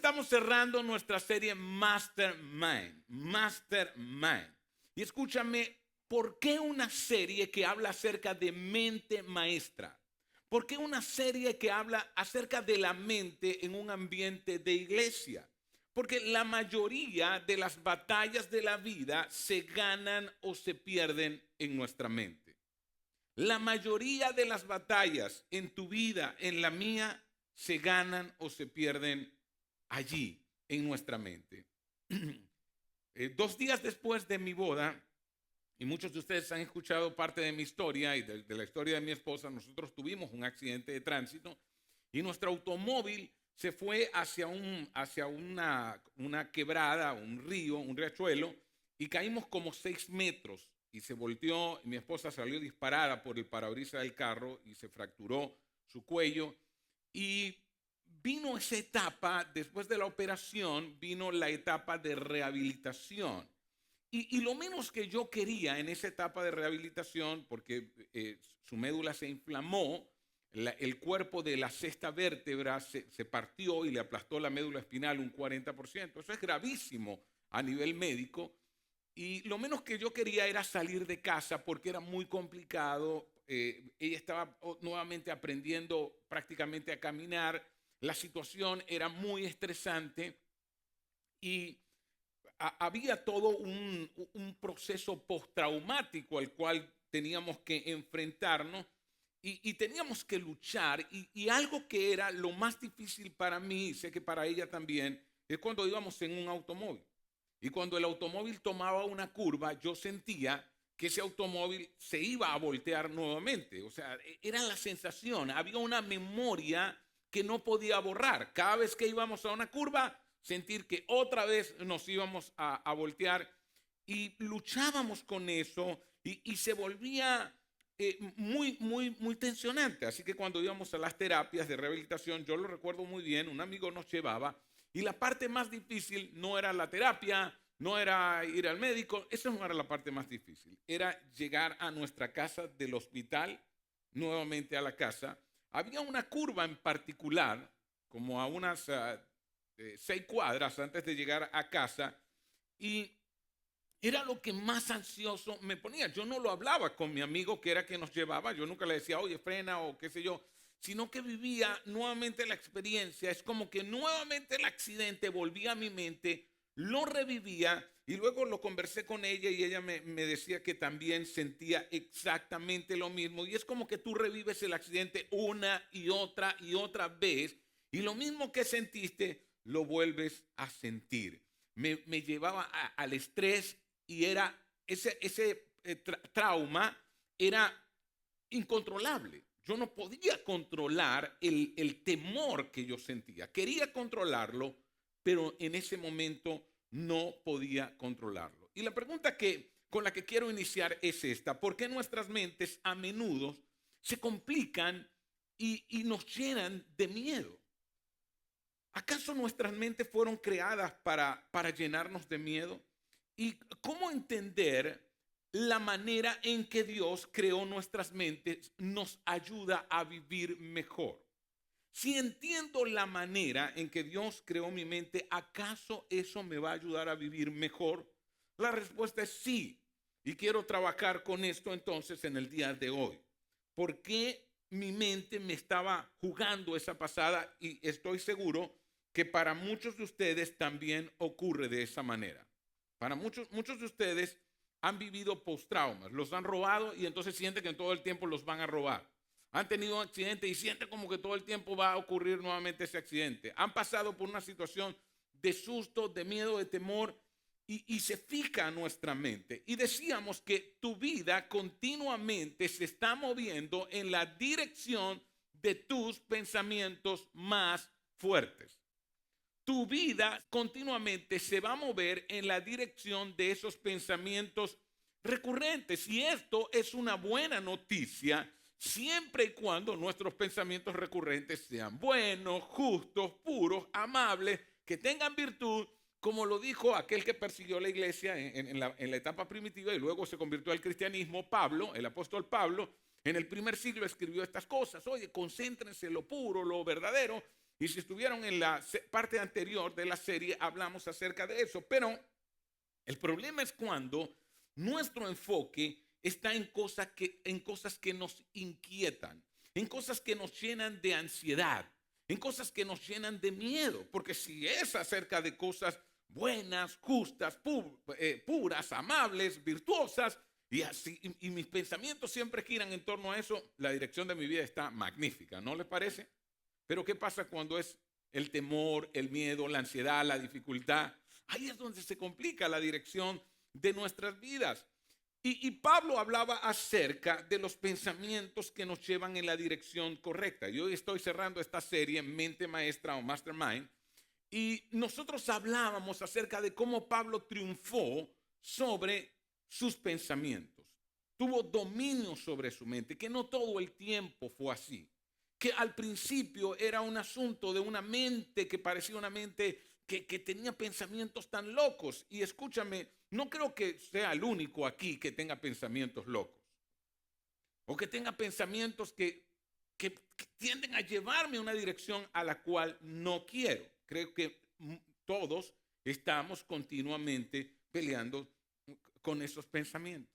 estamos cerrando nuestra serie Mastermind. Y escúchame, ¿por qué una serie que habla acerca de mente maestra? ¿Por qué una serie que habla acerca de la mente en un ambiente de iglesia? Porque la mayoría de las batallas de la vida se ganan o se pierden en nuestra mente. La mayoría de las batallas en tu vida, en la mía, se ganan o se pierden allí, en nuestra mente. 2 días después de mi boda, y muchos de ustedes han escuchado parte de mi historia y de la historia de mi esposa, nosotros tuvimos un accidente de tránsito y nuestro automóvil se fue hacia una quebrada, un río, un riachuelo, y caímos como 6 metros y se volteó. Y mi esposa salió disparada por el parabrisas del carro y se fracturó su cuello. Y vino esa etapa, después de la operación, vino la etapa de rehabilitación. Y lo menos que yo quería en esa etapa de rehabilitación, porque su médula se inflamó, el cuerpo de la sexta vértebra se partió y le aplastó la médula espinal un 40%. Eso es gravísimo a nivel médico. Y lo menos que yo quería era salir de casa porque era muy complicado. Ella estaba nuevamente aprendiendo prácticamente a caminar. La situación era muy estresante y había todo un proceso postraumático al cual teníamos que enfrentarnos y teníamos que luchar. Y algo que era lo más difícil para mí, y sé que para ella también, es cuando íbamos en un automóvil. Y cuando el automóvil tomaba una curva, yo sentía que ese automóvil se iba a voltear nuevamente. O sea, era la sensación, había una memoria que no podía borrar. Cada vez que íbamos a una curva, sentir que otra vez nos íbamos a voltear, y luchábamos con eso y se volvía muy tensionante. Así que cuando íbamos a las terapias de rehabilitación, yo lo recuerdo muy bien, un amigo nos llevaba y la parte más difícil no era la terapia, no era ir al médico, eso no era la parte más difícil, era llegar a nuestra casa del hospital, nuevamente a la casa. Había una curva en particular, como a unas 6 cuadras antes de llegar a casa, y era lo que más ansioso me ponía. Yo no lo hablaba con mi amigo que era quien nos llevaba, yo nunca le decía, oye, frena o qué sé yo, sino que vivía nuevamente la experiencia. Es como que nuevamente el accidente volvía a mi mente, lo revivía y luego lo conversé con ella y ella me decía que también sentía exactamente lo mismo. Y es como que tú revives el accidente una y otra vez y lo mismo que sentiste lo vuelves a sentir. Me llevaba al estrés y era ese trauma era incontrolable. Yo no podía controlar el temor que yo sentía. Quería controlarlo, pero en ese momento no podía controlarlo. Y la pregunta con la que quiero iniciar es esta: ¿por qué nuestras mentes a menudo se complican y nos llenan de miedo? ¿Acaso nuestras mentes fueron creadas para llenarnos de miedo? ¿Y cómo entender la manera en que Dios creó nuestras mentes nos ayuda a vivir mejor? Si entiendo la manera en que Dios creó mi mente, ¿acaso eso me va a ayudar a vivir mejor? La respuesta es sí. Y quiero trabajar con esto entonces en el día de hoy. ¿Por qué mi mente me estaba jugando esa pasada? Y estoy seguro que para muchos de ustedes también ocurre de esa manera. Para muchos de ustedes han vivido post-traumas, los han robado y entonces sienten que todo el tiempo los van a robar. Han tenido un accidente y sienten como que todo el tiempo va a ocurrir nuevamente ese accidente. Han pasado por una situación de susto, de miedo, de temor y se fija nuestra mente. Y decíamos que tu vida continuamente se está moviendo en la dirección de tus pensamientos más fuertes. Tu vida continuamente se va a mover en la dirección de esos pensamientos recurrentes. Y esto es una buena noticia siempre y cuando nuestros pensamientos recurrentes sean buenos, justos, puros, amables, que tengan virtud, como lo dijo aquel que persiguió la iglesia en la etapa primitiva y luego se convirtió al cristianismo, Pablo, el apóstol Pablo. En el primer siglo escribió estas cosas: oye, concéntrense en lo puro, lo verdadero. Y si estuvieron en la parte anterior de la serie, hablamos acerca de eso. Pero el problema es cuando nuestro enfoque está en cosas que nos inquietan, en cosas que nos llenan de ansiedad, en cosas que nos llenan de miedo. Porque si es acerca de cosas buenas, justas, puras, amables, virtuosas, y así, y mis pensamientos siempre giran en torno a eso, la dirección de mi vida está magnífica, ¿no les parece? Pero ¿qué pasa cuando es el temor, el miedo, la ansiedad, la dificultad? Ahí es donde se complica la dirección de nuestras vidas. Y Pablo hablaba acerca de los pensamientos que nos llevan en la dirección correcta. Yo hoy estoy cerrando esta serie, Mente Maestra o Mastermind, y nosotros hablábamos acerca de cómo Pablo triunfó sobre sus pensamientos. Tuvo dominio sobre su mente, que no todo el tiempo fue así. Que al principio era un asunto de una mente que parecía una mente que tenía pensamientos tan locos. Y escúchame, no creo que sea el único aquí que tenga pensamientos locos. O que tenga pensamientos que tienden a llevarme a una dirección a la cual no quiero. Creo que todos estamos continuamente peleando con esos pensamientos.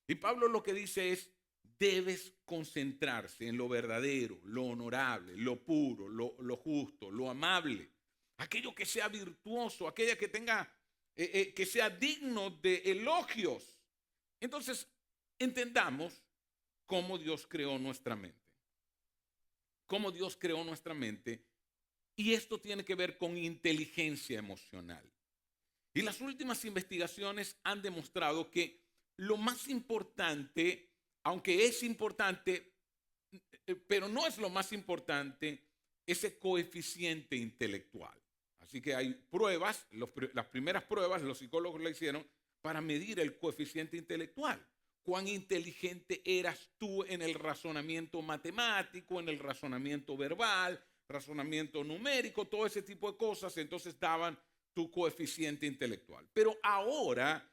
Y Pablo lo que dice es, debes concentrarse en lo verdadero, lo honorable, lo puro, lo justo, lo amable, aquello que sea virtuoso, aquella que tenga, que sea digno de elogios. Entonces, entendamos cómo Dios creó nuestra mente. Cómo Dios creó nuestra mente. Y esto tiene que ver con inteligencia emocional. Y las últimas investigaciones han demostrado que lo más importante, aunque es importante, pero no es lo más importante, ese coeficiente intelectual. Así que hay pruebas, las primeras pruebas los psicólogos la hicieron para medir el coeficiente intelectual. Cuán inteligente eras tú en el razonamiento matemático, en el razonamiento verbal, razonamiento numérico, todo ese tipo de cosas, entonces daban tu coeficiente intelectual. Pero ahora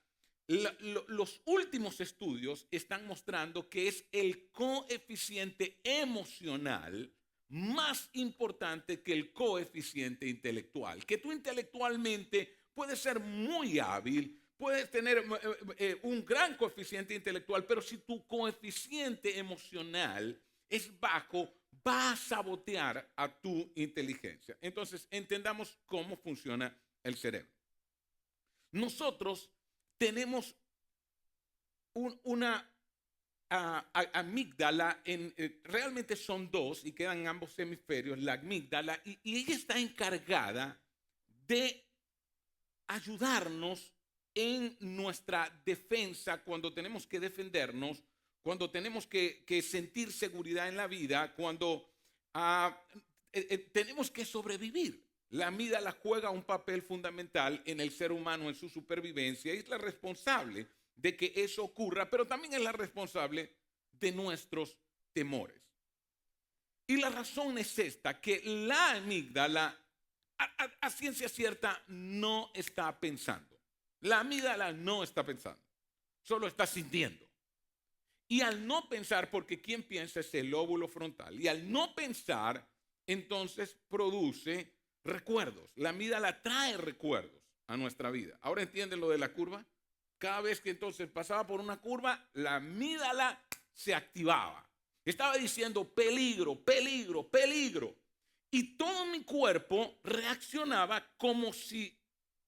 los últimos estudios están mostrando que es el coeficiente emocional más importante que el coeficiente intelectual. Que tú intelectualmente puedes ser muy hábil, puedes tener un gran coeficiente intelectual, pero si tu coeficiente emocional es bajo, va a sabotear a tu inteligencia. Entonces, entendamos cómo funciona el cerebro. Nosotros tenemos una amígdala, realmente son dos y quedan en ambos hemisferios, la amígdala, y ella está encargada de ayudarnos en nuestra defensa cuando tenemos que defendernos, cuando tenemos que sentir seguridad en la vida, cuando tenemos que sobrevivir. La amígdala juega un papel fundamental en el ser humano, en su supervivencia, y es la responsable de que eso ocurra, pero también es la responsable de nuestros temores. Y la razón es esta, que la amígdala a ciencia cierta no está pensando. La amígdala no está pensando, solo está sintiendo. Y al no pensar, porque quien piensa es el lóbulo frontal, y al no pensar, entonces produce recuerdos. La amígdala trae recuerdos a nuestra vida. Ahora entienden lo de la curva. Cada vez que entonces pasaba por una curva, la amígdala se activaba. Estaba diciendo peligro, peligro, peligro. Y todo mi cuerpo reaccionaba como si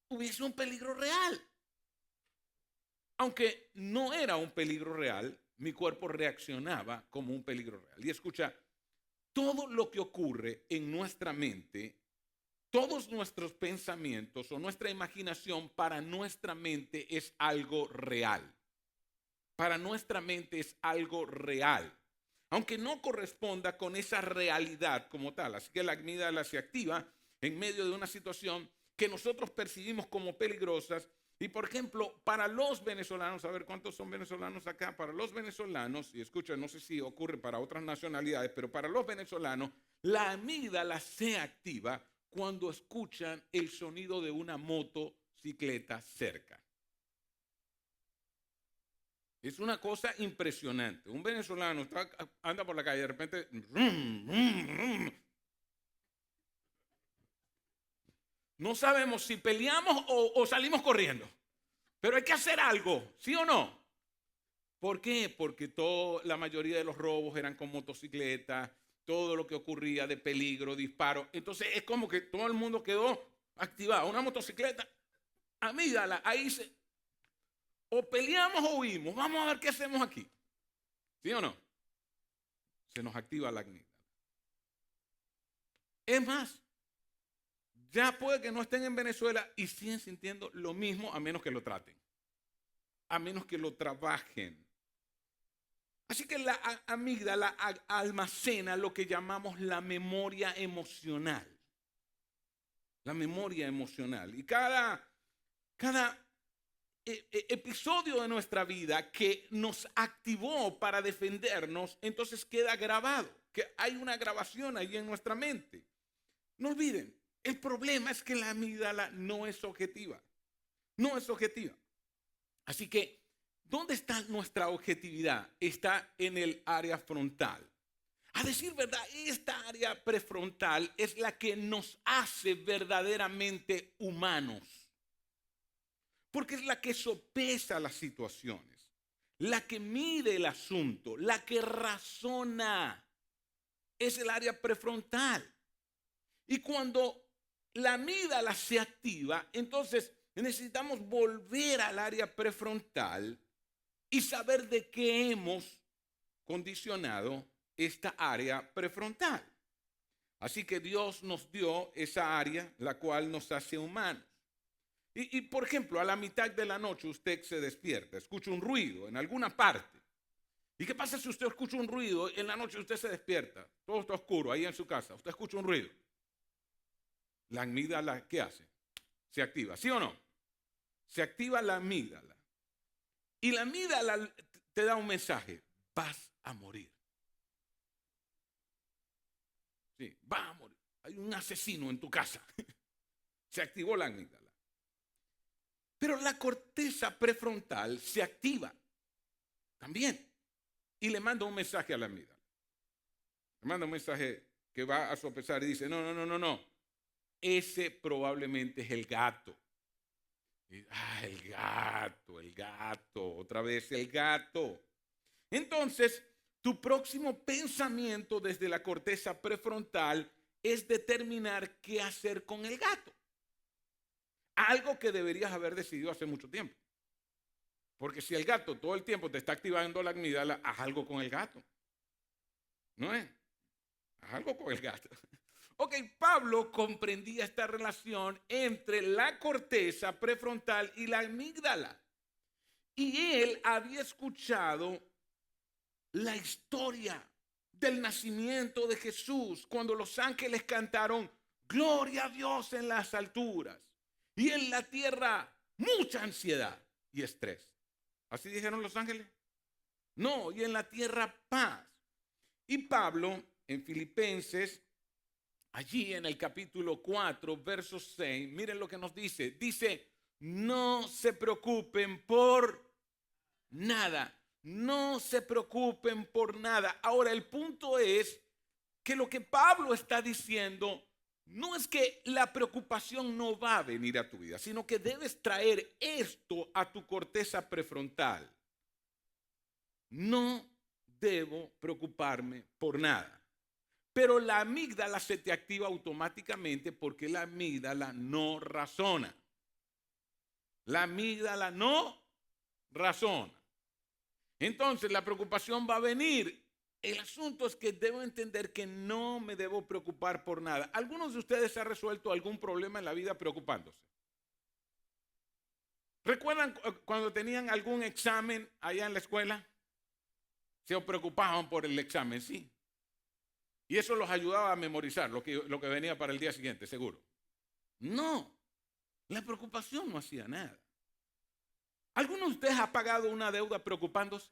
hubiese un peligro real. Aunque no era un peligro real, mi cuerpo reaccionaba como un peligro real. Y escucha, todo lo que ocurre en nuestra mente, todos nuestros pensamientos o nuestra imaginación para nuestra mente es algo real. Para nuestra mente es algo real, aunque no corresponda con esa realidad como tal. Así que la amígdala se activa en medio de una situación que nosotros percibimos como peligrosas. Y por ejemplo, para los venezolanos, a ver cuántos son venezolanos acá, para los venezolanos, y escucha, no sé si ocurre para otras nacionalidades, pero para los venezolanos, la amígdala se activa cuando escuchan el sonido de una motocicleta cerca. Es una cosa impresionante. Un venezolano anda por la calle y de repente No sabemos si peleamos o salimos corriendo. Pero hay que hacer algo, ¿sí o no? ¿Por qué? Porque la mayoría de los robos eran con motocicletas, todo lo que ocurría de peligro, disparos. Entonces es como que todo el mundo quedó activado. Una motocicleta, amígdala, o peleamos o huimos. Vamos a ver qué hacemos aquí. ¿Sí o no? Se nos activa la amígdala. Es más, ya puede que no estén en Venezuela y siguen sintiendo lo mismo a menos que lo traten, a menos que lo trabajen. Así que la amígdala almacena lo que llamamos la memoria emocional. La memoria emocional. Y cada episodio de nuestra vida que nos activó para defendernos, entonces queda grabado. Que hay una grabación ahí en nuestra mente. No olviden, el problema es que la amígdala no es objetiva. No es objetiva. Así que, ¿dónde está nuestra objetividad? Está en el área frontal. A decir verdad, esta área prefrontal es la que nos hace verdaderamente humanos. Porque es la que sopesa las situaciones, la que mide el asunto, la que razona. Es el área prefrontal. Y cuando la amígdala se activa, entonces necesitamos volver al área prefrontal y saber de qué hemos condicionado esta área prefrontal. Así que Dios nos dio esa área, la cual nos hace humanos. Y por ejemplo, a la mitad de la noche usted se despierta, escucha un ruido en alguna parte. ¿Y qué pasa si usted escucha un ruido en la noche usted se despierta? Todo está oscuro ahí en su casa, usted escucha un ruido. La amígdala, ¿qué hace? Se activa, ¿sí o no? Se activa la amígdala. Y la amígdala te da un mensaje: vas a morir. Sí, vas a morir. Hay un asesino en tu casa. Se activó la amígdala. Pero la corteza prefrontal se activa también y le manda un mensaje a la amígdala. Le manda un mensaje que va a sopesar y dice: no. Ese probablemente es el gato. El gato, otra vez el gato. Entonces, tu próximo pensamiento desde la corteza prefrontal es determinar qué hacer con el gato. Algo que deberías haber decidido hace mucho tiempo. Porque si el gato todo el tiempo te está activando la amígdala, haz algo con el gato. ¿No es? Haz algo con el gato. Ok, Pablo comprendía esta relación entre la corteza prefrontal y la amígdala. Y él había escuchado la historia del nacimiento de Jesús cuando los ángeles cantaron: gloria a Dios en las alturas y en la tierra mucha ansiedad y estrés. ¿Así dijeron los ángeles? No, y en la tierra paz. Y Pablo en Filipenses, allí en el capítulo 4, verso 6, miren lo que nos dice. Dice: no se preocupen por nada. No se preocupen por nada. Ahora, el punto es que lo que Pablo está diciendo no es que la preocupación no va a venir a tu vida, sino que debes traer esto a tu corteza prefrontal. No debo preocuparme por nada. Pero la amígdala se te activa automáticamente porque la amígdala no razona. La amígdala no razona. Entonces la preocupación va a venir. El asunto es que debo entender que no me debo preocupar por nada. ¿Algunos de ustedes han resuelto algún problema en la vida preocupándose? ¿Recuerdan cuando tenían algún examen allá en la escuela? Se preocupaban por el examen, sí. Y eso los ayudaba a memorizar lo que venía para el día siguiente, seguro. No, la preocupación no hacía nada. ¿Alguno de ustedes ha pagado una deuda preocupándose?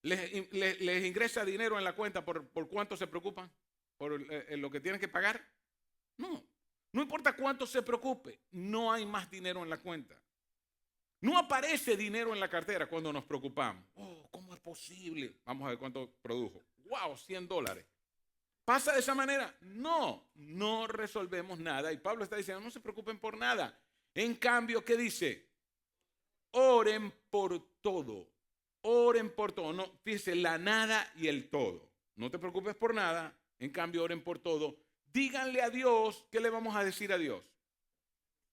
¿Les ingresa dinero en la cuenta por cuánto se preocupan? ¿Por lo que tienen que pagar? No, no importa cuánto se preocupe, no hay más dinero en la cuenta. No aparece dinero en la cartera cuando nos preocupamos. Oh, ¿cómo es posible? Vamos a ver cuánto produjo. ¡Wow! $100. ¿Pasa de esa manera? No, no resolvemos nada. Y Pablo está diciendo, no se preocupen por nada. En cambio, ¿qué dice? Oren por todo. Oren por todo. No, fíjese, la nada y el todo. No te preocupes por nada. En cambio, oren por todo. Díganle a Dios, ¿qué le vamos a decir a Dios?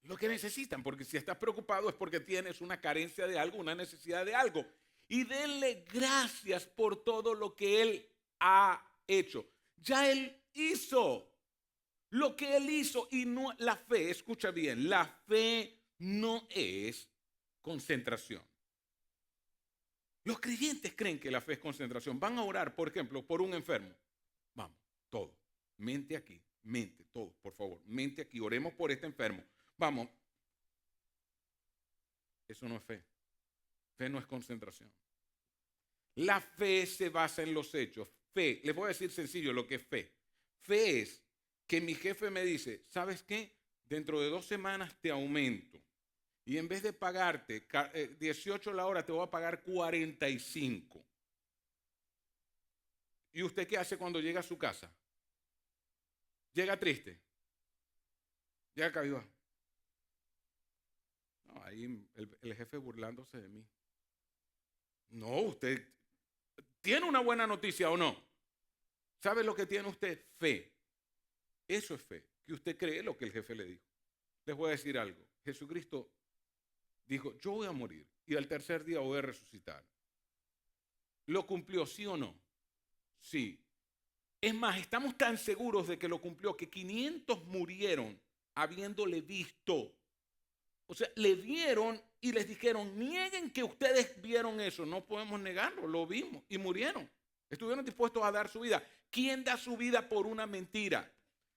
Lo que necesitan, porque si estás preocupado es porque tienes una carencia de algo, una necesidad de algo. Y denle gracias por todo lo que Él ha hecho. Ya Él hizo lo que Él hizo y no, la fe, escucha bien, la fe no es concentración. Los creyentes creen que la fe es concentración. Van a orar, por ejemplo, por un enfermo. Vamos, todo. Mente aquí, mente, todo, por favor. Mente aquí, oremos por este enfermo. Vamos. Eso no es fe. Fe no es concentración. La fe se basa en los hechos. Fe, les voy a decir sencillo lo que es fe. Fe es que mi jefe me dice, ¿sabes qué? Dentro de 2 semanas te aumento. Y en vez de pagarte 18 la hora, te voy a pagar 45. ¿Y usted qué hace cuando llega a su casa? Llega triste. Llega cabizbajo. No, ahí el jefe burlándose de mí. No, usted tiene una buena noticia o no. ¿Sabe lo que tiene usted? Fe. Eso es fe, que usted cree lo que el jefe le dijo. Les voy a decir algo. Jesucristo dijo, yo voy a morir y al tercer día voy a resucitar. ¿Lo cumplió, sí o no? Sí. Es más, estamos tan seguros de que lo cumplió que 500 murieron habiéndole visto. O sea, le vieron y les dijeron, nieguen que ustedes vieron eso. No podemos negarlo, lo vimos y murieron. Estuvieron dispuestos a dar su vida. ¿Quién da su vida por una mentira?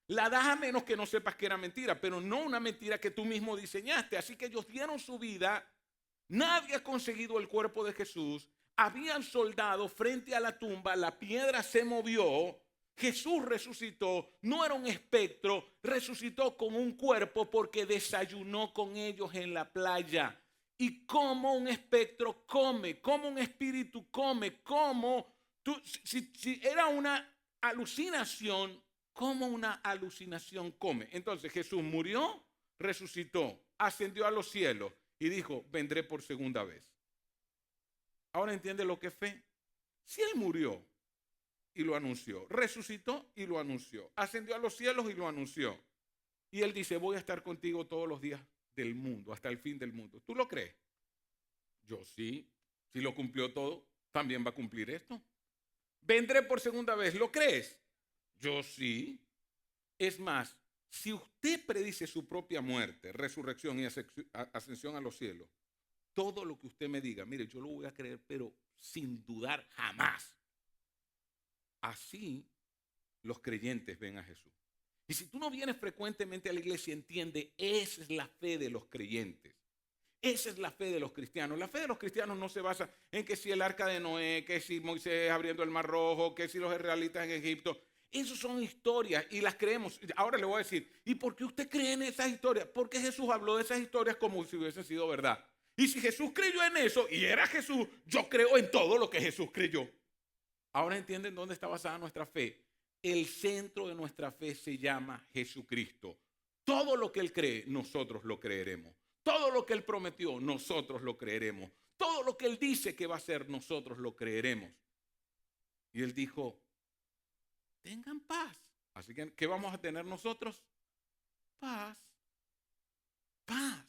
La das a menos que no sepas que era mentira, pero no una mentira que tú mismo diseñaste. Así que ellos dieron su vida. Nadie ha conseguido el cuerpo de Jesús. Habían soldado frente a la tumba, la piedra se movió. Jesús resucitó, no era un espectro, resucitó con un cuerpo porque desayunó con ellos en la playa. Y como un espectro come, como un espíritu come, como si era una alucinación, como una alucinación come. Entonces Jesús murió, resucitó, ascendió a los cielos y dijo, vendré por segunda vez. Ahora entiende lo que es fe. Si Él murió y lo anunció, resucitó y lo anunció, ascendió a los cielos y lo anunció, y Él dice, voy a estar contigo todos los días del mundo, hasta el fin del mundo. ¿Tú lo crees? Yo sí. Si lo cumplió todo, también va a cumplir esto. Vendré por segunda vez. ¿Lo crees? Yo sí. Es más, si usted predice su propia muerte, resurrección y ascensión a los cielos, todo lo que usted me diga, mire, yo lo voy a creer, pero sin dudar jamás. Así los creyentes ven a Jesús. Y si tú no vienes frecuentemente a la iglesia, entiende, esa es la fe de los creyentes. Esa es la fe de los cristianos. La fe de los cristianos no se basa en que si el arca de Noé, que si Moisés abriendo el mar rojo, que si los israelitas en Egipto. Esas son historias y las creemos. Ahora le voy a decir, ¿y por qué usted cree en esas historias? Porque Jesús habló de esas historias como si hubiesen sido verdad. Y si Jesús creyó en eso y era Jesús, yo creo en todo lo que Jesús creyó. Ahora entienden dónde está basada nuestra fe. El centro de nuestra fe se llama Jesucristo. Todo lo que Él cree, nosotros lo creeremos. Todo lo que Él prometió, nosotros lo creeremos. Todo lo que Él dice que va a hacer, nosotros lo creeremos. Y Él dijo, tengan paz. Así que, ¿qué vamos a tener nosotros? Paz. Paz.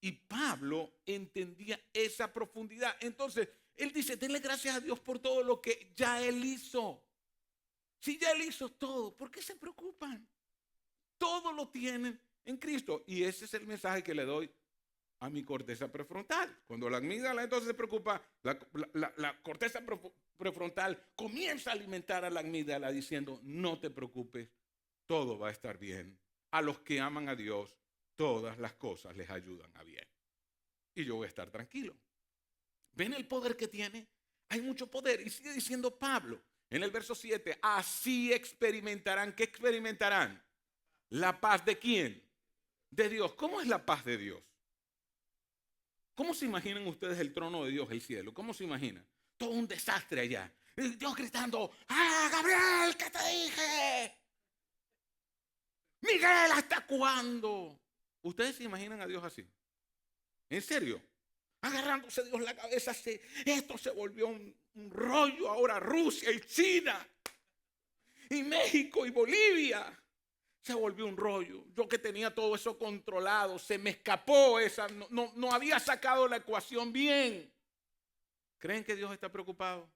Y Pablo entendía esa profundidad. Entonces, él dice, denle gracias a Dios por todo lo que ya Él hizo. Si ya Él hizo todo, ¿por qué se preocupan? Todo lo tienen en Cristo. Y ese es el mensaje que le doy a mi corteza prefrontal. Cuando la amígdala entonces se preocupa, la corteza prefrontal comienza a alimentar a la amígdala diciendo, no te preocupes, todo va a estar bien. A los que aman a Dios, todas las cosas les ayudan a bien. Y yo voy a estar tranquilo. ¿Ven el poder que tiene? Hay mucho poder. Y sigue diciendo Pablo en el verso 7, así experimentarán. ¿Qué experimentarán? ¿La paz de quién? De Dios. ¿Cómo es la paz de Dios? ¿Cómo se imaginan ustedes el trono de Dios, el cielo? ¿Cómo se imaginan? Todo un desastre allá. Y Dios gritando, ¡ah, Gabriel, qué te dije! Miguel, ¿hasta cuándo? ¿Ustedes se imaginan a Dios así? ¿En serio? Agarrándose Dios la cabeza, esto se volvió un rollo ahora. Rusia y China y México y Bolivia se volvió un rollo. Yo que tenía todo eso controlado, se me escapó esa, no había sacado la ecuación bien. ¿Creen que Dios está preocupado?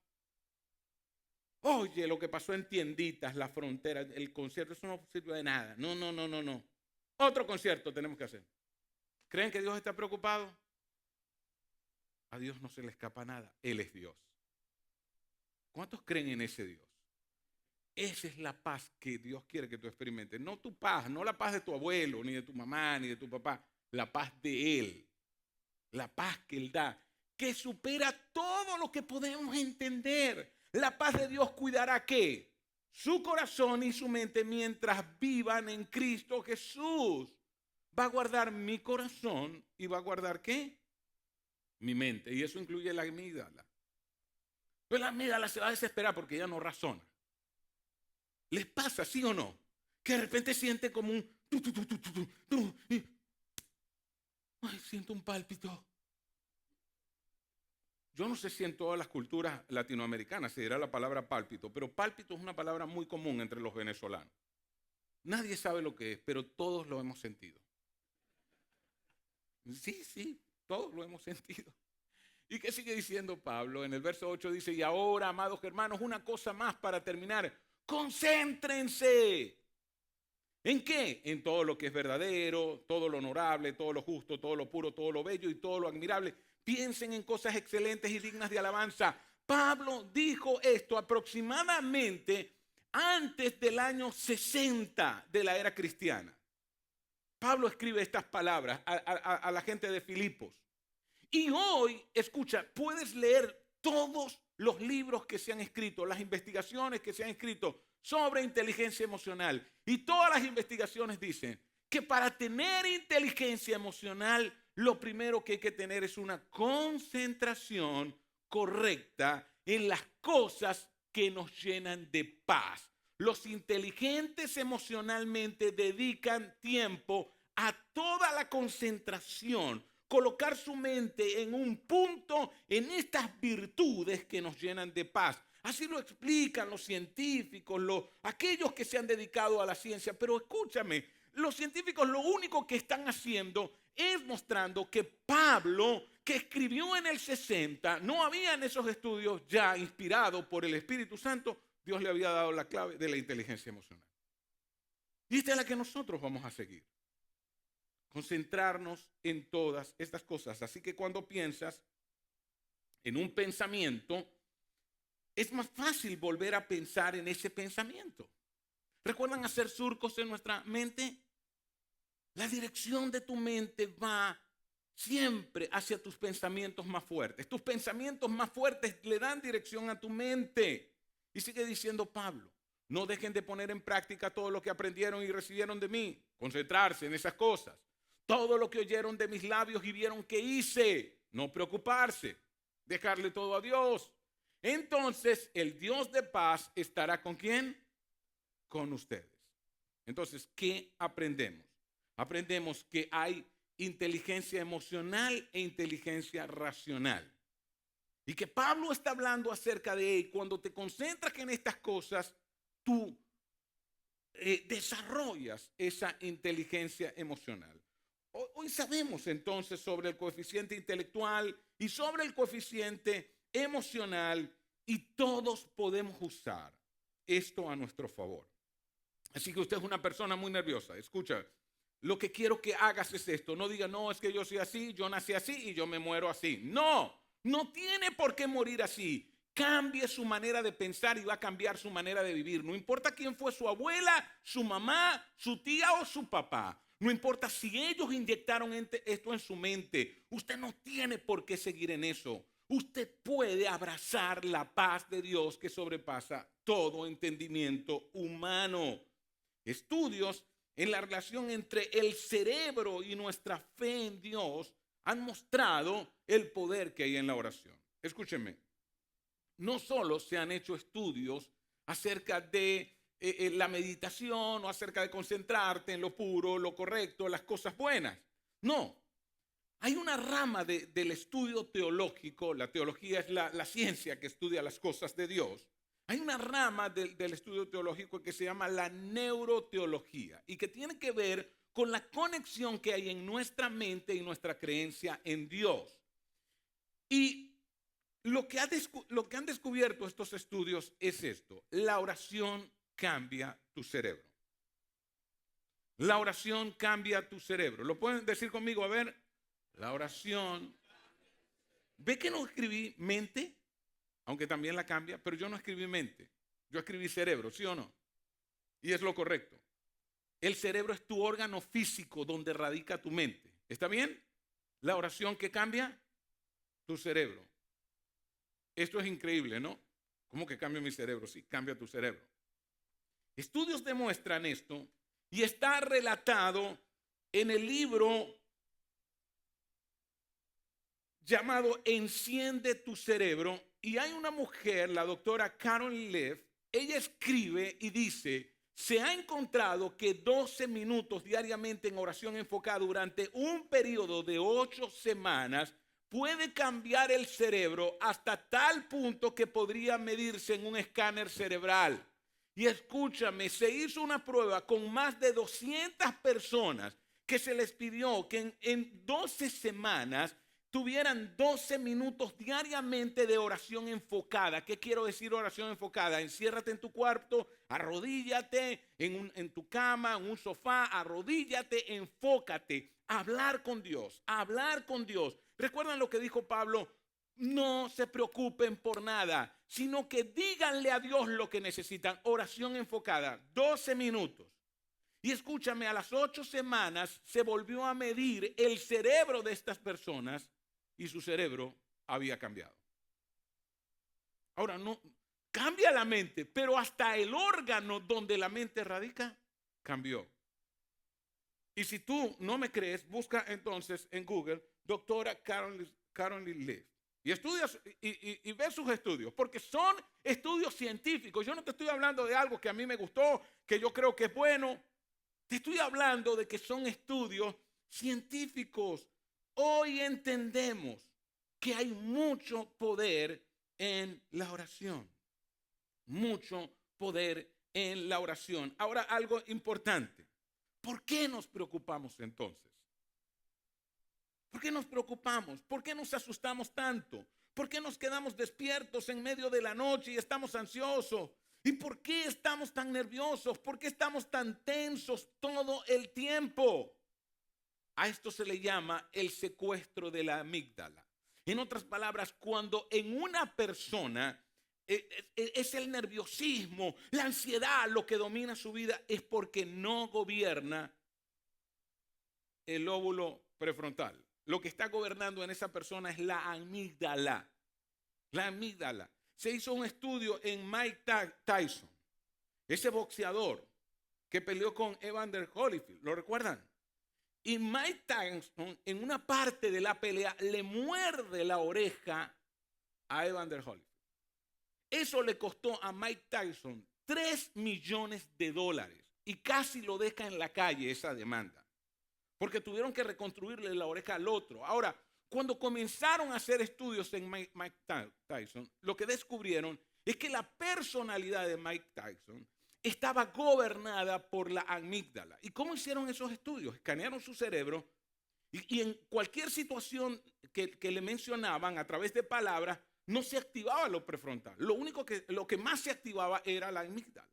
Oye, lo que pasó en Tienditas, la frontera, el concierto, eso no sirve de nada. No. Otro concierto tenemos que hacer. ¿Creen que Dios está preocupado? A Dios no se le escapa nada. Él es Dios. ¿Cuántos creen en ese Dios? Esa es la paz que Dios quiere que tú experimentes. No tu paz, no la paz de tu abuelo, ni de tu mamá, ni de tu papá. La paz de Él. La paz que Él da, que supera todo lo que podemos entender. La paz de Dios cuidará ¿qué? Su corazón y su mente mientras vivan en Cristo Jesús. Va a guardar mi corazón y va a guardar ¿qué? Mi mente. Y eso incluye la amígdala. Pues la amígdala se va a desesperar porque ella no razona. ¿Les pasa, sí o no? Que de repente siente como un ay, siento un pálpito. Yo no sé si en todas las culturas latinoamericanas se dirá la palabra pálpito, pero pálpito es una palabra muy común entre los venezolanos. Nadie sabe lo que es, pero todos lo hemos sentido. Sí, todos lo hemos sentido. ¿Y qué sigue diciendo Pablo? En el verso 8 dice, y ahora, amados hermanos, una cosa más para terminar. Concéntrense. ¿En qué? En todo lo que es verdadero, todo lo honorable, todo lo justo, todo lo puro, todo lo bello y todo lo admirable. Piensen en cosas excelentes y dignas de alabanza. Pablo dijo esto aproximadamente antes del año 60 de la era cristiana. Pablo escribe estas palabras a la gente de Filipos. Y hoy, escucha, puedes leer todos los libros que se han escrito, las investigaciones que se han escrito sobre inteligencia emocional. Y todas las investigaciones dicen que para tener inteligencia emocional, lo primero que hay que tener es una concentración correcta en las cosas que nos llenan de paz. Los inteligentes emocionalmente dedican tiempo a toda la concentración, colocar su mente en un punto en estas virtudes que nos llenan de paz. Así lo explican los científicos, aquellos que se han dedicado a la ciencia. Pero escúchame, los científicos lo único que están haciendo es mostrando que Pablo, que escribió en el 60, no había en esos estudios ya inspirado por el Espíritu Santo, Dios le había dado la clave de la inteligencia emocional. Y esta es la que nosotros vamos a seguir. Concentrarnos en todas estas cosas. Así que cuando piensas en un pensamiento, es más fácil volver a pensar en ese pensamiento. ¿Recuerdan hacer surcos en nuestra mente? La dirección de tu mente va siempre hacia tus pensamientos más fuertes. Tus pensamientos más fuertes le dan dirección a tu mente. Y sigue diciendo Pablo, no dejen de poner en práctica todo lo que aprendieron y recibieron de mí. Concentrarse en esas cosas. Todo lo que oyeron de mis labios y vieron que hice. No preocuparse. Dejarle todo a Dios. Entonces el Dios de paz estará ¿con quién? Con ustedes. Entonces, ¿qué aprendemos? Aprendemos que hay inteligencia emocional e inteligencia racional. Y que Pablo está hablando acerca de él. Cuando te concentras en estas cosas, tú desarrollas esa inteligencia emocional. Hoy sabemos entonces sobre el coeficiente intelectual y sobre el coeficiente emocional, y todos podemos usar esto a nuestro favor. Así que usted es una persona muy nerviosa. Escucha, lo que quiero que hagas es esto. No diga, no, es que yo soy así, yo nací así y yo me muero así. No tiene por qué morir así. Cambie su manera de pensar y va a cambiar su manera de vivir. No importa quién fue su abuela, su mamá, su tía o su papá. No importa si ellos inyectaron esto en su mente. Usted no tiene por qué seguir en eso. Usted puede abrazar la paz de Dios que sobrepasa todo entendimiento humano. Estudios en la relación entre el cerebro y nuestra fe en Dios han mostrado el poder que hay en la oración. Escúchenme. no solo se han hecho estudios acerca de la meditación o acerca de concentrarte en lo puro, lo correcto, las cosas buenas. No, hay una rama del estudio teológico, la teología es la ciencia que estudia las cosas de Dios. Hay una rama del estudio teológico que se llama la neuroteología y que tiene que ver con la conexión que hay en nuestra mente y nuestra creencia en Dios. Y lo que han descubierto estos estudios es esto: la oración cambia tu cerebro. La oración cambia tu cerebro. ¿Lo pueden decir conmigo? A ver, la oración. ¿Ve que no escribí mente? Aunque también la cambia, pero yo no escribí mente. Yo escribí cerebro, ¿sí o no? Y es lo correcto. El cerebro es tu órgano físico donde radica tu mente. ¿Está bien? La oración que cambia tu cerebro. Esto es increíble, ¿no? ¿Cómo que cambia mi cerebro? Sí, cambia tu cerebro. Estudios demuestran esto y está relatado en el libro llamado Enciende tu cerebro. Y hay una mujer, la doctora Carol Leaf, ella escribe y dice: se ha encontrado que 12 minutos diariamente en oración enfocada durante un periodo de 8 semanas puede cambiar el cerebro hasta tal punto que podría medirse en un escáner cerebral. Y escúchame, se hizo una prueba con más de 200 personas que se les pidió que en 12 semanas tuvieran 12 minutos diariamente de oración enfocada. ¿Qué quiero decir oración enfocada? Enciérrate en tu cuarto, arrodíllate en tu cama, en un sofá, arrodíllate, enfócate, hablar con Dios, hablar con Dios. ¿Recuerdan lo que dijo Pablo? No se preocupen por nada, sino que díganle a Dios lo que necesitan. Oración enfocada, 12 minutos. Y escúchame, a las 8 semanas se volvió a medir el cerebro de estas personas y su cerebro había cambiado. Ahora, no cambia la mente, pero hasta el órgano donde la mente radica cambió. Y si tú no me crees, busca entonces en Google doctora Carol Leaf y estudias y ve sus estudios, porque son estudios científicos. Yo no te estoy hablando de algo que a mí me gustó, que yo creo que es bueno. Te estoy hablando de que son estudios científicos. Hoy entendemos que hay mucho poder en la oración. Mucho poder en la oración. Ahora, algo importante. ¿Por qué nos preocupamos entonces? ¿Por qué nos preocupamos? ¿Por qué nos asustamos tanto? ¿Por qué nos quedamos despiertos en medio de la noche y estamos ansiosos? ¿Y por qué estamos tan nerviosos? ¿Por qué estamos tan tensos todo el tiempo? A esto se le llama el secuestro de la amígdala. En otras palabras, cuando en una persona es el nerviosismo, la ansiedad lo que domina su vida, es porque no gobierna el lóbulo prefrontal. Lo que está gobernando en esa persona es la amígdala. La amígdala. Se hizo un estudio en Mike Tyson, ese boxeador que peleó con Evander Holyfield. ¿Lo recuerdan? Y Mike Tyson, en una parte de la pelea, le muerde la oreja a Evander Holyfield. Eso le costó a Mike Tyson $3 millones y casi lo deja en la calle esa demanda, porque tuvieron que reconstruirle la oreja al otro. Ahora, cuando comenzaron a hacer estudios en Mike Tyson, lo que descubrieron es que la personalidad de Mike Tyson estaba gobernada por la amígdala. ¿Y cómo hicieron esos estudios? Escanearon su cerebro y en cualquier situación que le mencionaban a través de palabras, no se activaba lo prefrontal. Lo que más se activaba era la amígdala.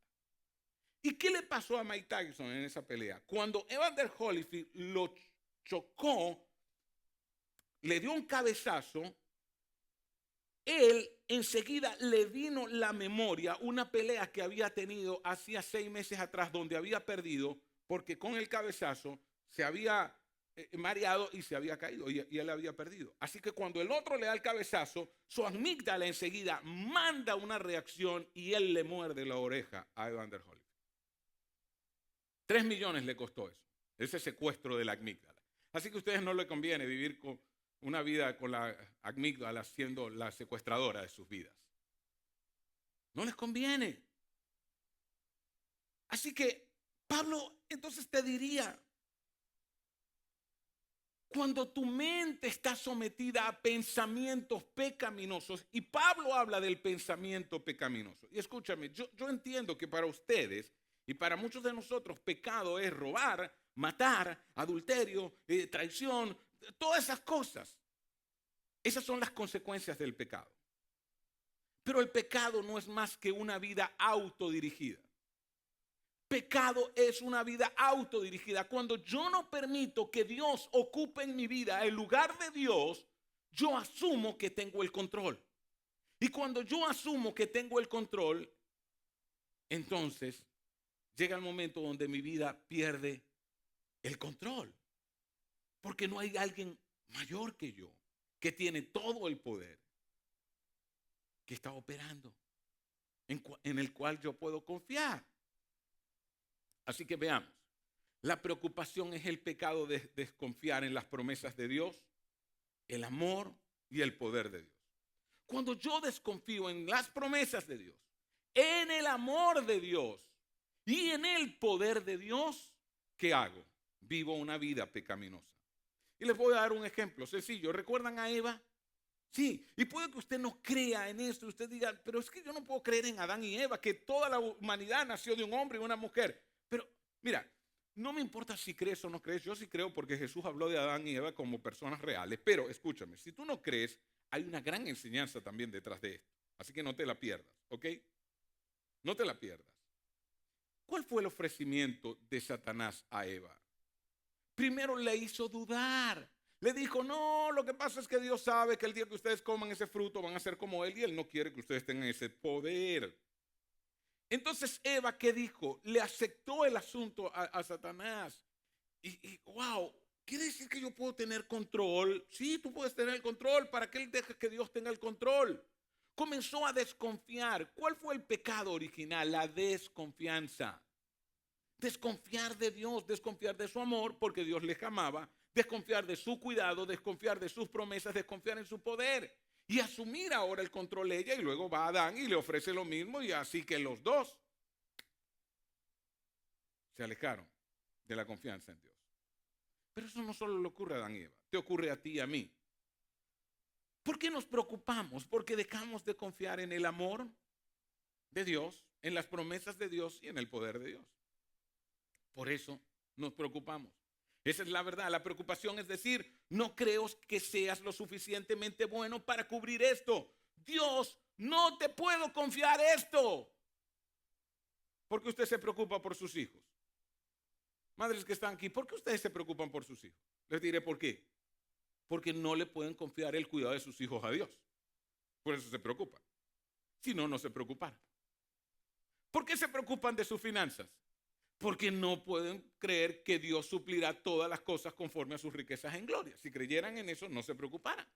¿Y qué le pasó a Mike Tyson en esa pelea? Cuando Evander Holyfield lo chocó, le dio un cabezazo, él enseguida le vino la memoria una pelea que había tenido hacía 6 meses atrás, donde había perdido, porque con el cabezazo se había mareado y se había caído y él había perdido. Así que cuando el otro le da el cabezazo, su amígdala enseguida manda una reacción y él le muerde la oreja a Evander Holyfield. 3 millones le costó eso, ese secuestro de la amígdala. Así que a ustedes no les conviene vivir con una vida con la amígdala siendo la secuestradora de sus vidas. No les conviene. Así que Pablo entonces te diría, cuando tu mente está sometida a pensamientos pecaminosos, y Pablo habla del pensamiento pecaminoso, y escúchame, yo entiendo que para ustedes y para muchos de nosotros pecado es robar, matar, adulterio, traición, todas esas cosas. Esas son las consecuencias del pecado. Pero el pecado no es más que una vida autodirigida. Pecado es una vida autodirigida. Cuando yo no permito que Dios ocupe en mi vida el lugar de Dios, yo asumo que tengo el control. Y cuando yo asumo que tengo el control, entonces llega el momento donde mi vida pierde el control. Porque no hay alguien mayor que yo, que tiene todo el poder, que está operando, en el cual yo puedo confiar. Así que veamos, la preocupación es el pecado de desconfiar en las promesas de Dios, el amor y el poder de Dios. Cuando yo desconfío en las promesas de Dios, en el amor de Dios y en el poder de Dios, ¿qué hago? Vivo una vida pecaminosa. Y les voy a dar un ejemplo sencillo. ¿Recuerdan a Eva? Sí, y puede que usted no crea en esto, usted diga, pero es que yo no puedo creer en Adán y Eva, que toda la humanidad nació de un hombre y una mujer. Pero mira, no me importa si crees o no crees, yo sí creo porque Jesús habló de Adán y Eva como personas reales, pero escúchame, si tú no crees, hay una gran enseñanza también detrás de esto, así que no te la pierdas, ¿ok? No te la pierdas. ¿Cuál fue el ofrecimiento de Satanás a Eva? Primero le hizo dudar. Le dijo, no, lo que pasa es que Dios sabe que el día que ustedes coman ese fruto van a ser como Él y Él no quiere que ustedes tengan ese poder. Entonces Eva, ¿qué dijo? Le aceptó el asunto a Satanás. Y wow, ¿quiere decir que yo puedo tener control? Sí, tú puedes tener el control. ¿Para qué Él deja que Dios tenga el control? Comenzó a desconfiar. ¿Cuál fue el pecado original? La desconfianza. Desconfiar de Dios, desconfiar de su amor porque Dios les amaba, desconfiar de su cuidado, desconfiar de sus promesas, desconfiar en su poder y asumir ahora el control de ella. Y luego va a Adán y le ofrece lo mismo y así que los dos se alejaron de la confianza en Dios. Pero eso no solo le ocurre a Adán y Eva, te ocurre a ti y a mí. ¿Por qué nos preocupamos? Porque dejamos de confiar en el amor de Dios, en las promesas de Dios y en el poder de Dios. Por eso nos preocupamos. Esa es la verdad. La preocupación es decir, no creo que seas lo suficientemente bueno para cubrir esto. Dios, no te puedo confiar esto. ¿Por qué usted se preocupa por sus hijos? Madres que están aquí, ¿por qué ustedes se preocupan por sus hijos? Les diré por qué. Porque no le pueden confiar el cuidado de sus hijos a Dios. Por eso se preocupan. Si no, no se preocuparan. ¿Por qué se preocupan de sus finanzas? Porque no pueden creer que Dios suplirá todas las cosas conforme a sus riquezas en gloria. Si creyeran en eso, no se preocuparan.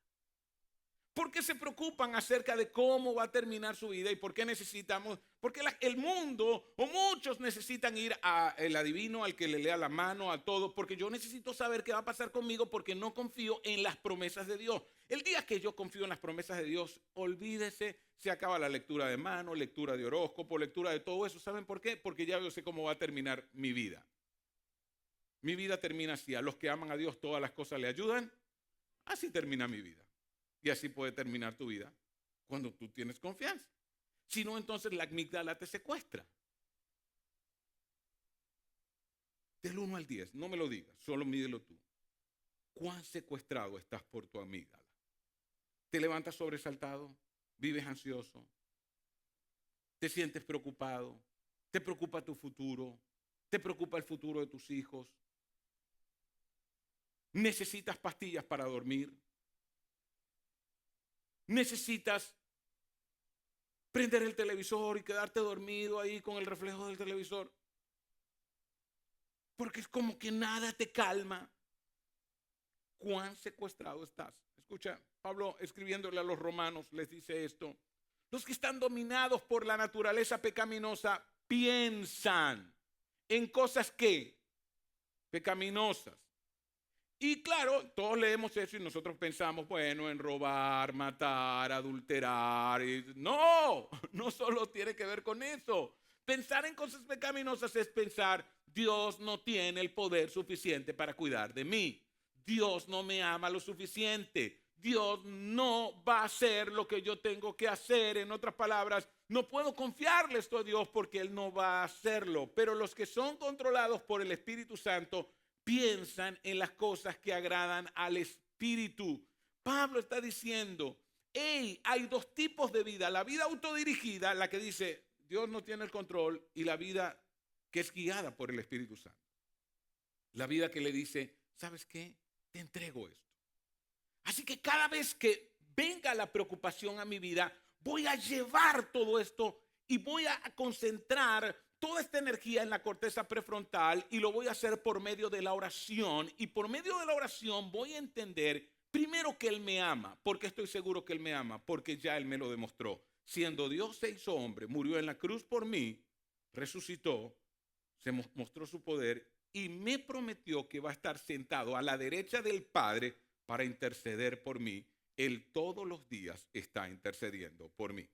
¿Por qué se preocupan acerca de cómo va a terminar su vida y por qué necesitamos? Porque el mundo o muchos necesitan ir al adivino, al que le lea la mano, a todo, porque yo necesito saber qué va a pasar conmigo porque no confío en las promesas de Dios. El día que yo confío en las promesas de Dios, olvídese, se acaba la lectura de mano, lectura de horóscopo, lectura de todo eso. ¿Saben por qué? Porque ya yo sé cómo va a terminar mi vida. Mi vida termina así. A los que aman a Dios todas las cosas le ayudan. Así termina mi vida. Y así puede terminar tu vida cuando tú tienes confianza. Si no, entonces la amígdala te secuestra. Del 1 al 10, no me lo digas, solo mídelo tú. ¿Cuán secuestrado estás por tu amígdala? ¿Te levantas sobresaltado? ¿Vives ansioso? ¿Te sientes preocupado? ¿Te preocupa tu futuro? ¿Te preocupa el futuro de tus hijos? ¿Necesitas pastillas para dormir? ¿Necesitas prender el televisor y quedarte dormido ahí con el reflejo del televisor? Porque es como que nada te calma. ¿Cuán secuestrado estás? Escucha, Pablo escribiéndole a los romanos les dice esto. Los que están dominados por la naturaleza pecaminosa piensan en cosas que pecaminosas Y claro, todos leemos eso y nosotros pensamos, bueno, en robar, matar, adulterar. No, no solo tiene que ver con eso. Pensar en cosas pecaminosas es pensar, Dios no tiene el poder suficiente para cuidar de mí. Dios no me ama lo suficiente. Dios no va a hacer lo que yo tengo que hacer. En otras palabras, no puedo confiarle esto a Dios porque Él no va a hacerlo. Pero los que son controlados por el Espíritu Santo piensan en las cosas que agradan al Espíritu. Pablo está diciendo, hey, hay dos tipos de vida. La vida autodirigida, la que dice, Dios no tiene el control, y la vida que es guiada por el Espíritu Santo. La vida que le dice, ¿sabes qué? Te entrego esto. Así que cada vez que venga la preocupación a mi vida, voy a llevar todo esto y voy a concentrar toda esta energía en la corteza prefrontal, y lo voy a hacer por medio de la oración. Y por medio de la oración voy a entender primero que Él me ama. ¿Por qué estoy seguro que Él me ama? Porque ya Él me lo demostró. Siendo Dios se hizo hombre, murió en la cruz por mí, resucitó, se mostró su poder y me prometió que va a estar sentado a la derecha del Padre para interceder por mí. Él todos los días está intercediendo por mí.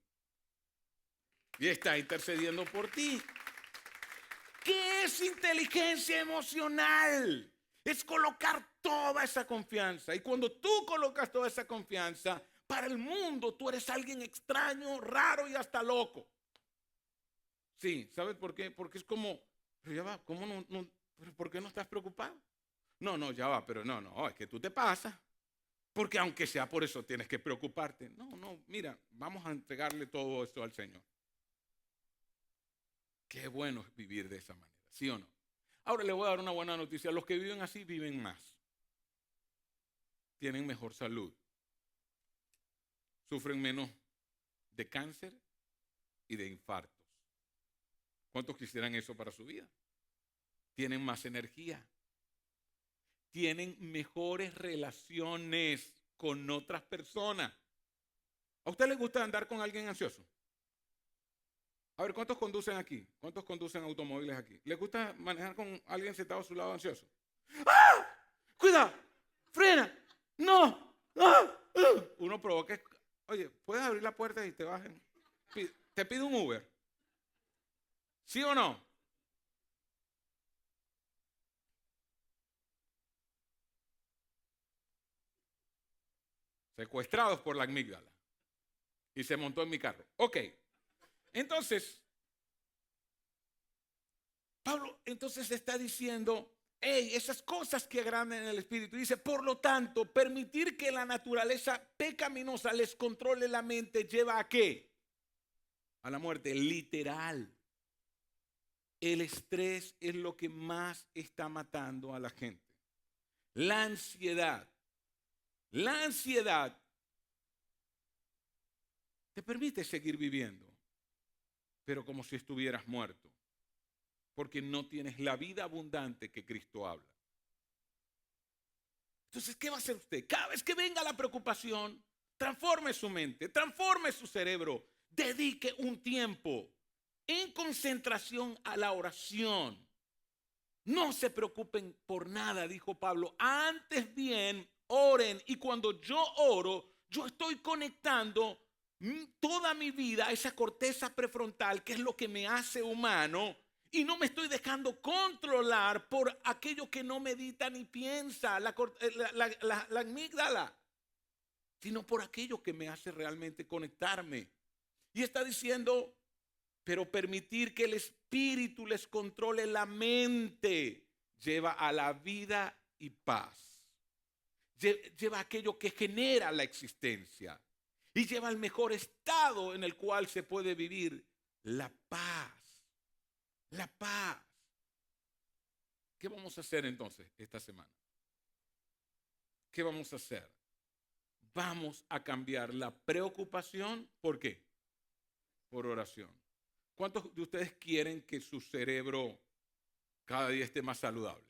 Y está intercediendo por ti. ¿Qué es inteligencia emocional? Es colocar toda esa confianza. Y cuando tú colocas toda esa confianza, para el mundo tú eres alguien extraño, raro y hasta loco. Sí, ¿sabes por qué? Porque es como, pero ya va, ¿cómo ¿por qué no estás preocupado? No, ya va, pero no, es que tú te pasas. Porque aunque sea por eso tienes que preocuparte. No, mira, vamos a entregarle todo esto al Señor. Qué bueno es vivir de esa manera, ¿sí o no? Ahora le voy a dar una buena noticia. Los que viven así viven más. Tienen mejor salud. Sufren menos de cáncer y de infartos. ¿Cuántos quisieran eso para su vida? Tienen más energía. Tienen mejores relaciones con otras personas. ¿A usted le gusta andar con alguien ansioso? A ver, ¿cuántos conducen aquí? ¿Cuántos conducen automóviles aquí? ¿Les gusta manejar con alguien sentado a su lado ansioso? ¡Ah! ¡Cuidado! ¡Frena! ¡No! ¡Ah! Uno provoca. Oye, ¿puedes abrir la puerta y te bajen? ¿Te pido un Uber? ¿Sí o no? Secuestrados por la amígdala. Y se montó en mi carro. Ok. Entonces, Pablo entonces está diciendo, hey, esas cosas que agradan en el espíritu. Dice, por lo tanto, permitir que la naturaleza pecaminosa les controle la mente lleva a ¿qué? A la muerte, literal. El estrés es lo que más está matando a la gente. La ansiedad. La ansiedad te permite seguir viviendo, pero como si estuvieras muerto, porque no tienes la vida abundante que Cristo habla. Entonces, ¿qué va a hacer usted? Cada vez que venga la preocupación, transforme su mente, transforme su cerebro, dedique un tiempo en concentración a la oración. No se preocupen por nada, dijo Pablo. Antes bien, oren. Y cuando yo oro, yo estoy conectando toda mi vida a esa corteza prefrontal, que es lo que me hace humano. Y no me estoy dejando controlar por aquello que no medita ni piensa, la amígdala, sino por aquello que me hace realmente conectarme. Y está diciendo, pero permitir que el espíritu les controle la mente lleva a la vida y paz. Lleva a aquello que genera la existencia. Y lleva al mejor estado en el cual se puede vivir la paz. La paz. ¿Qué vamos a hacer entonces esta semana? ¿Qué vamos a hacer? Vamos a cambiar la preocupación. ¿Por qué? Por oración. ¿Cuántos de ustedes quieren que su cerebro cada día esté más saludable?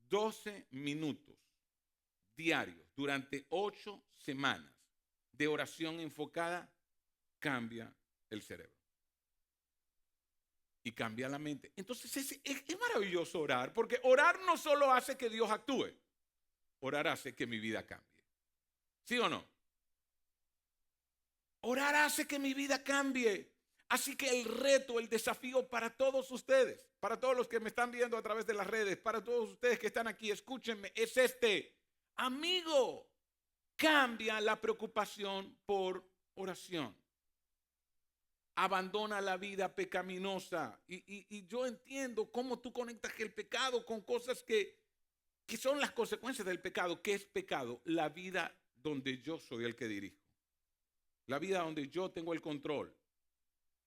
12 minutos diarios durante 8 semanas de oración enfocada cambia el cerebro. y cambia la mente. Entonces es maravilloso orar, porque orar no solo hace que Dios actúe, orar hace que mi vida cambie. ¿Sí o no? Orar hace que mi vida cambie. Así que el reto, el desafío para todos ustedes, para todos los que me están viendo a través de las redes, para todos ustedes que están aquí, escúchenme, es este. Amigo, cambia la preocupación por oración. Abandona la vida pecaminosa. Y yo entiendo cómo tú conectas el pecado con cosas que son las consecuencias del pecado. ¿Qué es pecado? La vida donde yo soy el que dirijo. La vida donde yo tengo el control.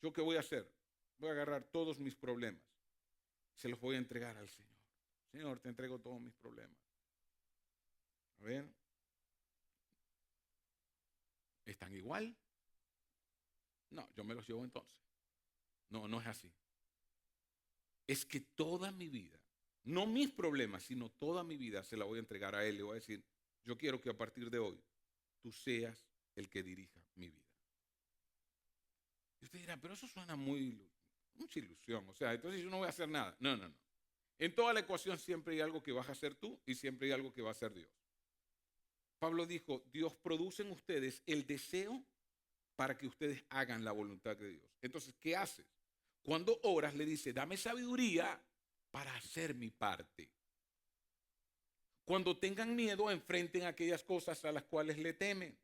¿Yo qué voy a hacer? Voy a agarrar todos mis problemas. Se los voy a entregar al Señor. Señor, te entrego todos mis problemas. A ver. ¿Están igual? No, yo me los llevo entonces. No, no es así. Es que toda mi vida, no mis problemas, sino toda mi vida se la voy a entregar a Él. Le voy a decir, yo quiero que a partir de hoy tú seas el que dirija mi vida. Y usted dirá, pero eso suena mucha ilusión. O sea, entonces yo no voy a hacer nada. No, no, no. En toda la ecuación siempre hay algo que vas a hacer tú y siempre hay algo que va a hacer Dios. Pablo dijo, Dios produce en ustedes el deseo para que ustedes hagan la voluntad de Dios. Entonces, ¿qué haces? Cuando oras, le dice, dame sabiduría para hacer mi parte. Cuando tengan miedo, enfrenten aquellas cosas a las cuales le temen.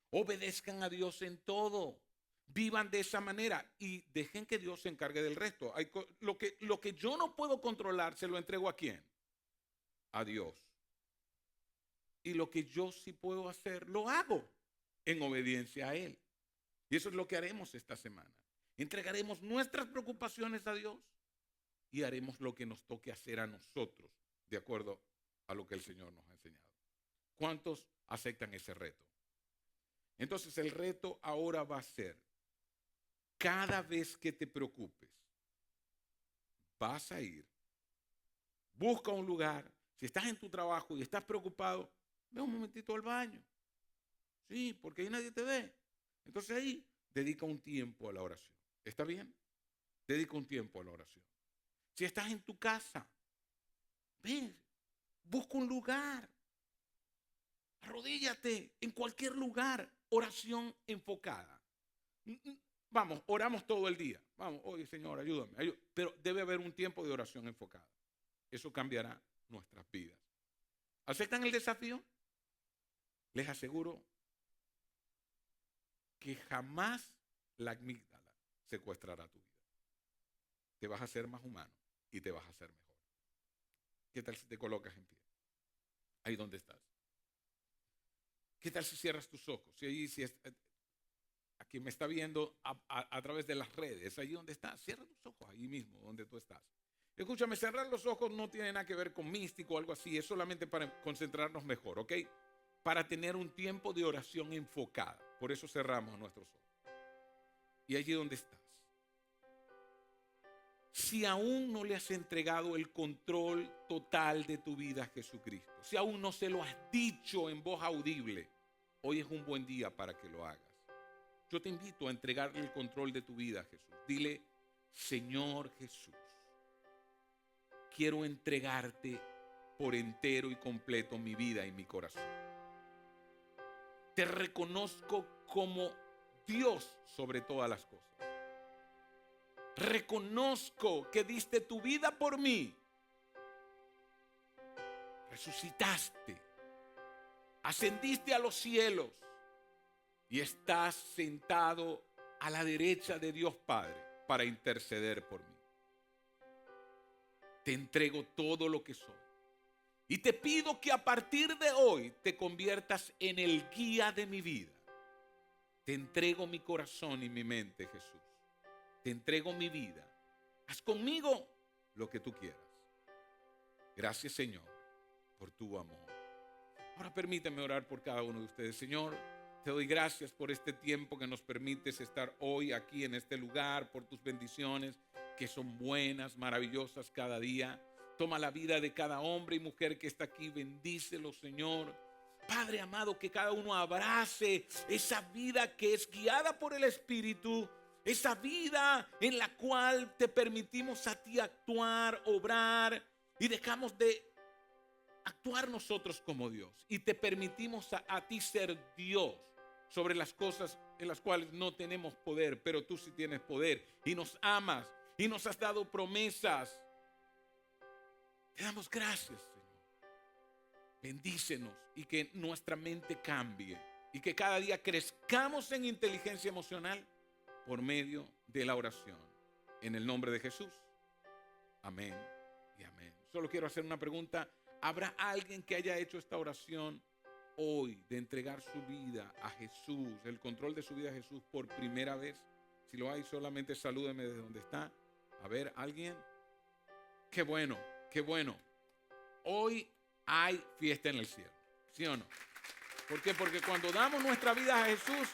Obedezcan a Dios en todo. Vivan de esa manera y dejen que Dios se encargue del resto. Lo que yo no puedo controlar, se lo entrego ¿a quién? A Dios. Y lo que yo sí puedo hacer, lo hago en obediencia a Él. Y eso es lo que haremos esta semana. Entregaremos nuestras preocupaciones a Dios y haremos lo que nos toque hacer a nosotros, de acuerdo a lo que el Señor nos ha enseñado. ¿Cuántos aceptan ese reto? Entonces el reto ahora va a ser, cada vez que te preocupes, vas a ir, busca un lugar. Si estás en tu trabajo y estás preocupado, ve un momentito al baño. Sí, porque ahí nadie te ve. Entonces ahí dedica un tiempo a la oración. ¿Está bien? Dedica un tiempo a la oración. Si estás en tu casa, ve, busca un lugar. Arrodíllate en cualquier lugar. Oración enfocada. Vamos, oramos todo el día. Vamos, oye Señor, ayúdame. Pero debe haber un tiempo de oración enfocada. Eso cambiará nuestras vidas. ¿Aceptan el desafío? Les aseguro que jamás la amígdala secuestrará tu vida. Te vas a hacer más humano y te vas a hacer mejor. ¿Qué tal si te colocas en pie? Ahí donde estás. ¿Qué tal si cierras tus ojos? A quien me está viendo a través de las redes, ahí donde estás, cierra tus ojos, ahí mismo donde tú estás. Escúchame, cerrar los ojos no tiene nada que ver con místico o algo así, es solamente para concentrarnos mejor, ¿ok? Para tener un tiempo de oración enfocada. Por eso cerramos nuestros ojos. Y allí donde estás. Si aún no le has entregado el control total de tu vida a Jesucristo, si aún no se lo has dicho en voz audible, hoy es un buen día para que lo hagas. Yo te invito a entregarle el control de tu vida a Jesús. Dile, Señor Jesús, quiero entregarte por entero y completo mi vida y mi corazón. Te reconozco como Dios sobre todas las cosas. Reconozco que diste tu vida por mí. Resucitaste. Ascendiste a los cielos. Y estás sentado a la derecha de Dios Padre para interceder por mí. Te entrego todo lo que soy. Y te pido que a partir de hoy te conviertas en el guía de mi vida. Te entrego mi corazón y mi mente, Jesús. Te entrego mi vida. Haz conmigo lo que tú quieras. Gracias, Señor, por tu amor. Ahora permíteme orar por cada uno de ustedes. Señor, te doy gracias por este tiempo que nos permites estar hoy aquí en este lugar, por tus bendiciones que son buenas, maravillosas cada día. Toma la vida de cada hombre y mujer que está aquí, bendícelo, Señor. Padre amado, que cada uno abrace esa vida que es guiada por el Espíritu Esa vida en la cual te permitimos a ti actuar, obrar y dejamos de actuar nosotros como Dios. Y te permitimos a ti ser Dios sobre las cosas en las cuales no tenemos poder, pero tú sí tienes poder y nos amas y nos has dado promesas. Te damos gracias, Señor. Bendícenos y que nuestra mente cambie y que cada día crezcamos en inteligencia emocional por medio de la oración. En el nombre de Jesús. Amén y amén. Solo quiero hacer una pregunta. ¿Habrá alguien que haya hecho esta oración hoy de entregar su vida a Jesús, el control de su vida a Jesús por primera vez? Si lo hay, solamente salúdeme desde donde está. A ver, ¿alguien? Qué bueno, qué bueno. Hoy hay fiesta en el cielo, ¿sí o no? ¿Por qué? Porque cuando damos nuestra vida a Jesús,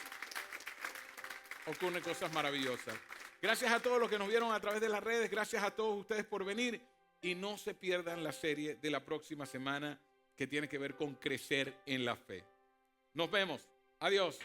ocurren cosas maravillosas. Gracias a todos los que nos vieron a través de las redes. Gracias a todos ustedes por venir. Y no se pierdan la serie de la próxima semana que tiene que ver con crecer en la fe. Nos vemos. Adiós.